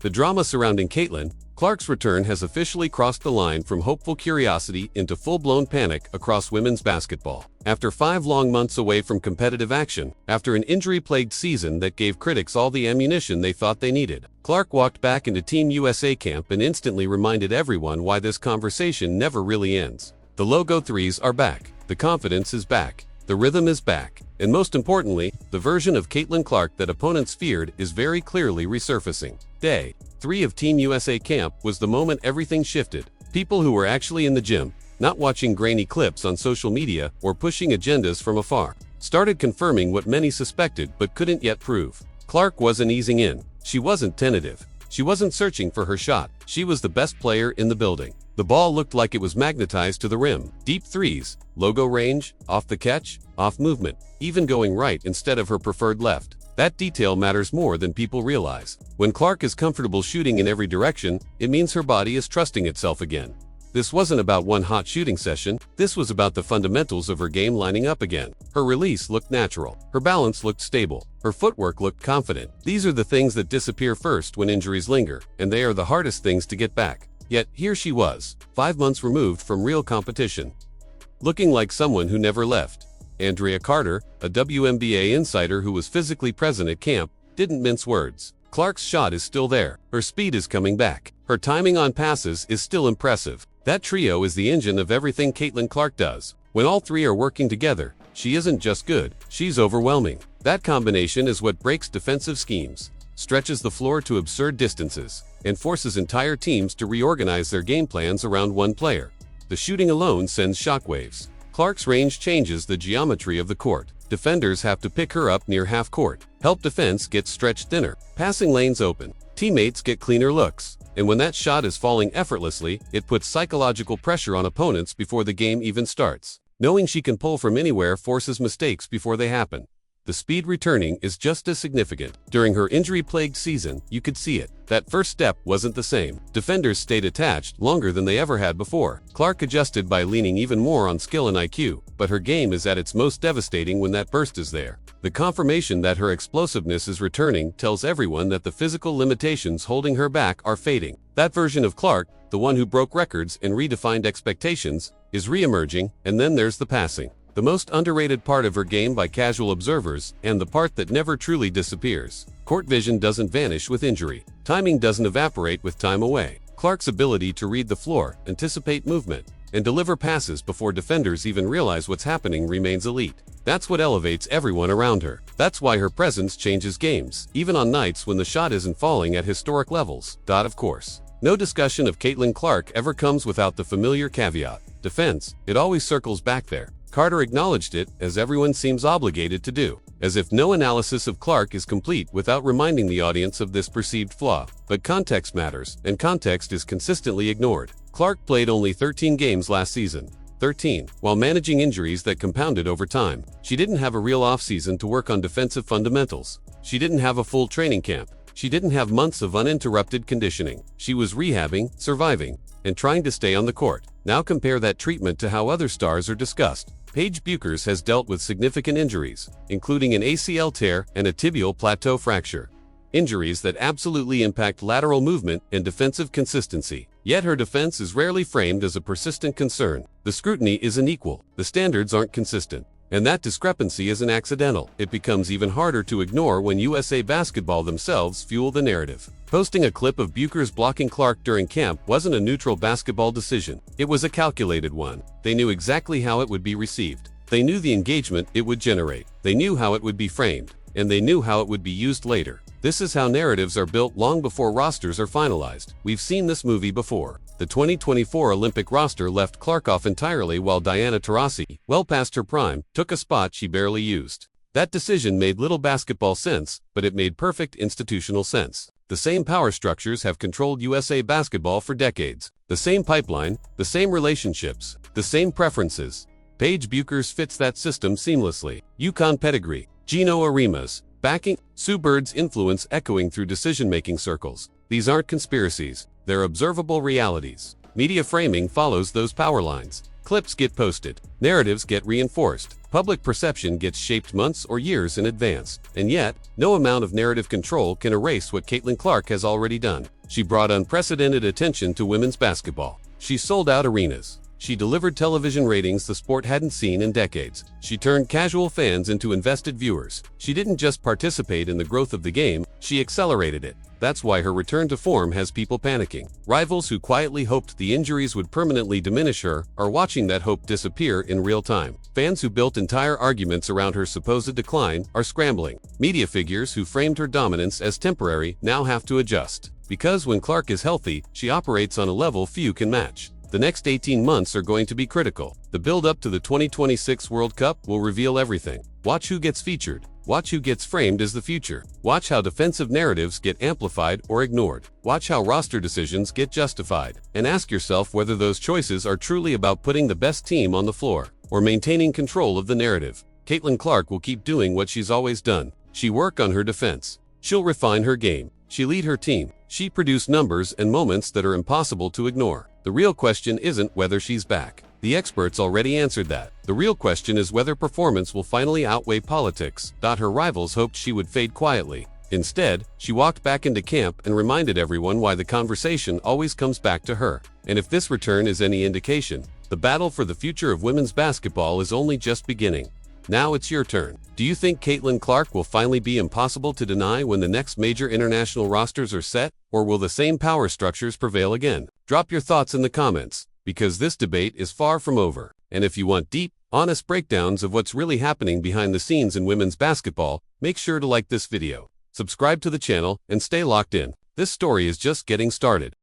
The drama surrounding Caitlin Clark's return has officially crossed the line from hopeful curiosity into full-blown panic across women's basketball. After 5 long months away from competitive action, after an injury-plagued season that gave critics all the ammunition they thought they needed, Clark walked back into Team USA camp and instantly reminded everyone why this conversation never really ends. The logo threes are back, the confidence is back, the rhythm is back, and most importantly, the version of Caitlin Clark that opponents feared is very clearly resurfacing. Day 3 of Team USA camp was the moment everything shifted. People who were actually in the gym, not watching grainy clips on social media or pushing agendas from afar, started confirming what many suspected but couldn't yet prove. Clark wasn't easing in. She wasn't tentative. She wasn't searching for her shot. She was the best player in the building. The ball looked like it was magnetized to the rim. Deep threes, logo range, off the catch, off movement, even going right instead of her preferred left. That detail matters more than people realize. When Clark is comfortable shooting in every direction, it means her body is trusting itself again. This wasn't about one hot shooting session, this was about the fundamentals of her game lining up again. Her release looked natural, her balance looked stable, her footwork looked confident. These are the things that disappear first when injuries linger, and they are the hardest things to get back. Yet, here she was, 5 months removed from real competition, looking like someone who never left. Andrea Carter, a WNBA insider who was physically present at camp, didn't mince words. Clark's shot is still there, her speed is coming back, her timing on passes is still impressive. That trio is the engine of everything Caitlin Clark does. When all three are working together, she isn't just good, she's overwhelming. That combination is what breaks defensive schemes, stretches the floor to absurd distances, and forces entire teams to reorganize their game plans around one player. The shooting alone sends shockwaves. Clark's range changes the geometry of the court. Defenders have to pick her up near half court. Help defense gets stretched thinner. Passing lanes open. Teammates get cleaner looks. And when that shot is falling effortlessly, it puts psychological pressure on opponents before the game even starts. Knowing she can pull from anywhere forces mistakes before they happen. The speed returning is just as significant. During her injury-plagued season, you could see it. That first step wasn't the same. Defenders stayed attached longer than they ever had before. Clark adjusted by leaning even more on skill and IQ, but her game is at its most devastating when that burst is there. The confirmation that her explosiveness is returning tells everyone that the physical limitations holding her back are fading. That version of Clark, the one who broke records and redefined expectations, is re-emerging, and then there's the passing. The most underrated part of her game by casual observers, and the part that never truly disappears. Court vision doesn't vanish with injury. Timing doesn't evaporate with time away. Clark's ability to read the floor, anticipate movement, and deliver passes before defenders even realize what's happening remains elite. That's what elevates everyone around her. That's why her presence changes games, even on nights when the shot isn't falling at historic levels. Of course, no discussion of Caitlin Clark ever comes without the familiar caveat. Defense, it always circles back there. Carter acknowledged it, as everyone seems obligated to do, as if no analysis of Clark is complete without reminding the audience of this perceived flaw. But context matters, and context is consistently ignored. Clark played only 13 games last season. 13, while managing injuries that compounded over time. She didn't have a real offseason to work on defensive fundamentals. She didn't have a full training camp. She didn't have months of uninterrupted conditioning. She was rehabbing, surviving, and trying to stay on the court. Now compare that treatment to how other stars are discussed. Paige Bueckers has dealt with significant injuries, including an ACL tear and a tibial plateau fracture. Injuries that absolutely impact lateral movement and defensive consistency. Yet her defense is rarely framed as a persistent concern. The scrutiny isn't equal. The standards aren't consistent. And that discrepancy isn't accidental. It becomes even harder to ignore when USA Basketball themselves fuel the narrative. Posting a clip of Bueckers blocking Clark during camp wasn't a neutral basketball decision. It was a calculated one. They knew exactly how it would be received. They knew the engagement it would generate. They knew how it would be framed. And they knew how it would be used later. This is how narratives are built long before rosters are finalized. We've seen this movie before. The 2024 Olympic roster left Clark off entirely while Diana Taurasi, well past her prime, took a spot she barely used. That decision made little basketball sense, but it made perfect institutional sense. The same power structures have controlled USA Basketball for decades. The same pipeline, the same relationships, the same preferences. Paige Bueckers fits that system seamlessly. UConn pedigree, Gino Arimas, backing, Sue Bird's influence echoing through decision-making circles. These aren't conspiracies. They're observable realities. Media framing follows those power lines. Clips get posted. Narratives get reinforced. Public perception gets shaped months or years in advance. And yet, no amount of narrative control can erase what Caitlin Clark has already done. She brought unprecedented attention to women's basketball. She sold out arenas. She delivered television ratings the sport hadn't seen in decades. She turned casual fans into invested viewers. She didn't just participate in the growth of the game, she accelerated it. That's why her return to form has people panicking. Rivals who quietly hoped the injuries would permanently diminish her are watching that hope disappear in real time. Fans who built entire arguments around her supposed decline are scrambling. Media figures who framed her dominance as temporary now have to adjust. Because when Clark is healthy, she operates on a level few can match. The next 18 months are going to be critical. The build-up to the 2026 World Cup will reveal everything. Watch who gets featured. Watch who gets framed as the future. Watch how defensive narratives get amplified or ignored. Watch how roster decisions get justified. And ask yourself whether those choices are truly about putting the best team on the floor or maintaining control of the narrative. Caitlin Clark will keep doing what she's always done. She work on her defense. She'll refine her game. She lead her team. She produce numbers and moments that are impossible to ignore. The real question isn't whether she's back. The experts already answered that. The real question is whether performance will finally outweigh politics. Her rivals hoped she would fade quietly. Instead, she walked back into camp and reminded everyone why the conversation always comes back to her. And if this return is any indication, the battle for the future of women's basketball is only just beginning. Now it's your turn. Do you think Caitlin Clark will finally be impossible to deny when the next major international rosters are set, or will the same power structures prevail again? Drop your thoughts in the comments, because this debate is far from over. And if you want deep, honest breakdowns of what's really happening behind the scenes in women's basketball, make sure to like this video, subscribe to the channel, and stay locked in. This story is just getting started.